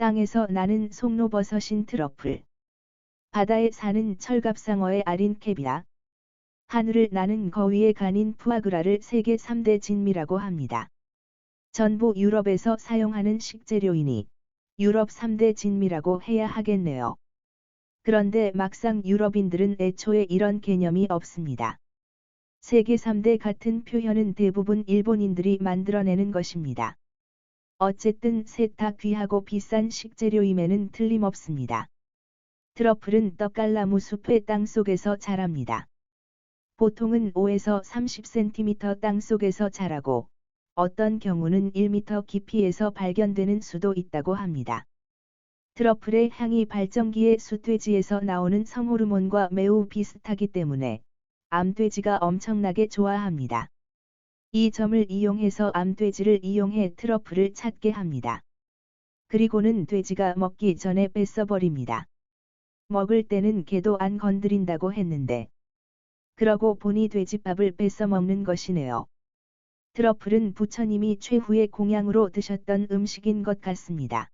땅에서 나는 송로버섯인 트러플. 바다에 사는 철갑상어의 알인 캐비아. 하늘을 나는 거위의 간인 푸아그라를 세계 3대 진미라고 합니다. 전부 유럽에서 사용하는 식재료이니 유럽 3대 진미라고 해야 하겠네요. 그런데 막상 유럽인들은 애초에 이런 개념이 없습니다. 세계 3대 같은 표현은 대부분 일본인들이 만들어내는 것입니다. 어쨌든 셋 다 귀하고 비싼 식재료임에는 틀림없습니다. 트러플은 떡갈나무 숲의 땅속에서 자랍니다. 보통은 5에서 30cm 땅속에서 자라고 어떤 경우는 1m 깊이에서 발견되는 수도 있다고 합니다. 트러플의 향이 발정기의 숫돼지에서 나오는 성호르몬과 매우 비슷하기 때문에 암돼지가 엄청나게 좋아합니다. 이 점을 이용해서 암돼지를 이용해 트러플을 찾게 합니다. 그리고는 돼지가 먹기 전에 뺏어버립니다. 먹을 때는 개도 안 건드린다고 했는데 그러고 보니 돼지밥을 뺏어 먹는 것이네요. 트러플은 부처님이 최후의 공양으로 드셨던 음식인 것 같습니다.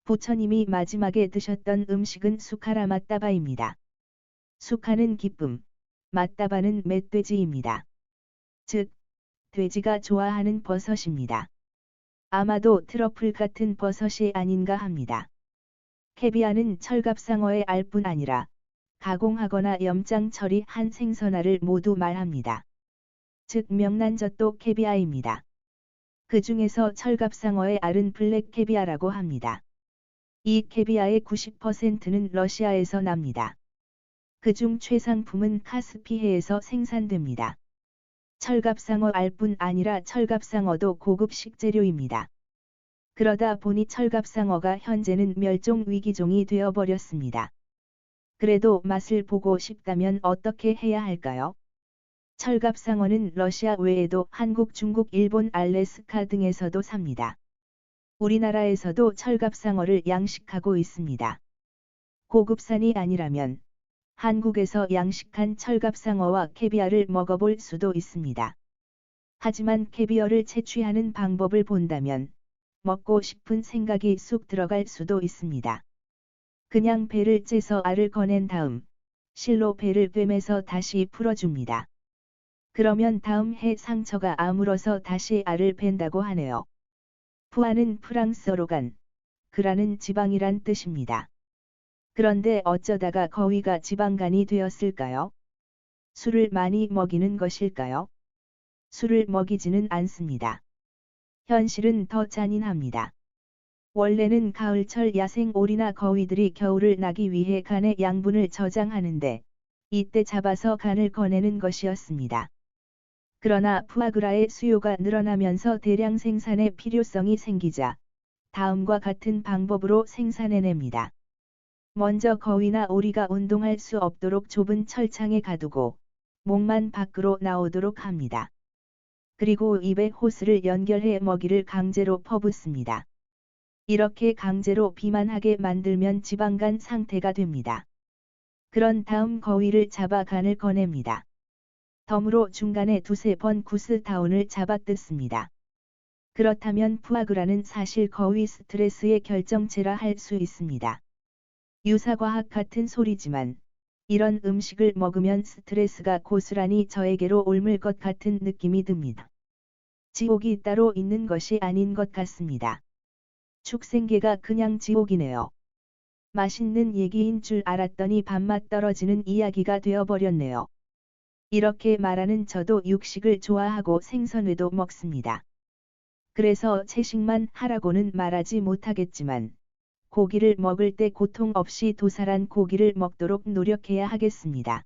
부처님이 마지막에 드셨던 음식은 수카라 맛다바입니다. 수카는 기쁨, 맛다바는 멧돼지입니다. 즉, 돼지가 좋아하는 버섯입니다. 아마도 트러플 같은 버섯이 아닌가 합니다. 캐비아는 철갑상어의 알뿐 아니라 가공하거나 염장 처리한 생선알을 모두 말합니다. 즉 명란젓도 캐비아입니다. 그 중에서 철갑상어의 알은 블랙 캐비아라고 합니다. 이 캐비아의 90%는 러시아에서 납니다. 그중 최상품은 카스피해에서 생산됩니다. 철갑상어 알뿐 아니라 철갑상어도 고급 식재료입니다. 그러다 보니 철갑상어가 현재는 멸종 위기종이 되어버렸습니다. 그래도 맛을 보고 싶다면 어떻게 해야 할까요? 철갑상어는 러시아 외에도 한국, 중국, 일본, 알래스카 등에서도 삽니다. 우리나라에서도 철갑상어를 양식하고 있습니다. 고급산이 아니라면 한국에서 양식한 철갑상어와 캐비아를 먹어볼 수도 있습니다. 하지만 캐비어를 채취하는 방법을 본다면 먹고 싶은 생각이 쑥 들어갈 수도 있습니다. 그냥 배를 째서 알을 꺼낸 다음 실로 배를 꿰매서 다시 풀어줍니다. 그러면 다음 해 상처가 아물어서 다시 알을 벤다고 하네요. 푸아는 프랑스어로 간, 그라는 지방이란 뜻입니다. 그런데 어쩌다가 거위가 지방간이 되었을까요? 술을 많이 먹이는 것일까요? 술을 먹이지는 않습니다. 현실은 더 잔인합니다. 원래는 가을철 야생 오리나 거위들이 겨울을 나기 위해 간의 양분을 저장하는데 이때 잡아서 간을 꺼내는 것이었습니다. 그러나 푸아그라의 수요가 늘어나면서 대량 생산의 필요성이 생기자 다음과 같은 방법으로 생산해냅니다. 먼저 거위나 오리가 운동할 수 없도록 좁은 철창에 가두고 목만 밖으로 나오도록 합니다. 그리고 입에 호스를 연결해 먹이를 강제로 퍼붓습니다. 이렇게 강제로 비만하게 만들면 지방간 상태가 됩니다. 그런 다음 거위를 잡아 간을 꺼냅니다. 덤으로 중간에 두세 번 구스다운을 잡아 뜯습니다. 그렇다면 푸아그라는 사실 거위 스트레스의 결정체라 할 수 있습니다. 유사과학 같은 소리지만 이런 음식을 먹으면 스트레스가 고스란히 저에게로 옮을 것 같은 느낌이 듭니다. 지옥이 따로 있는 것이 아닌 것 같습니다. 축생계가 그냥 지옥이네요. 맛있는 얘기인 줄 알았더니 밥맛 떨어지는 이야기가 되어버렸네요. 이렇게 말하는 저도 육식을 좋아하고 생선회도 먹습니다. 그래서 채식만 하라고는 말하지 못하겠지만 고기를 먹을 때 고통 없이 도살한 고기를 먹도록 노력해야 하겠습니다.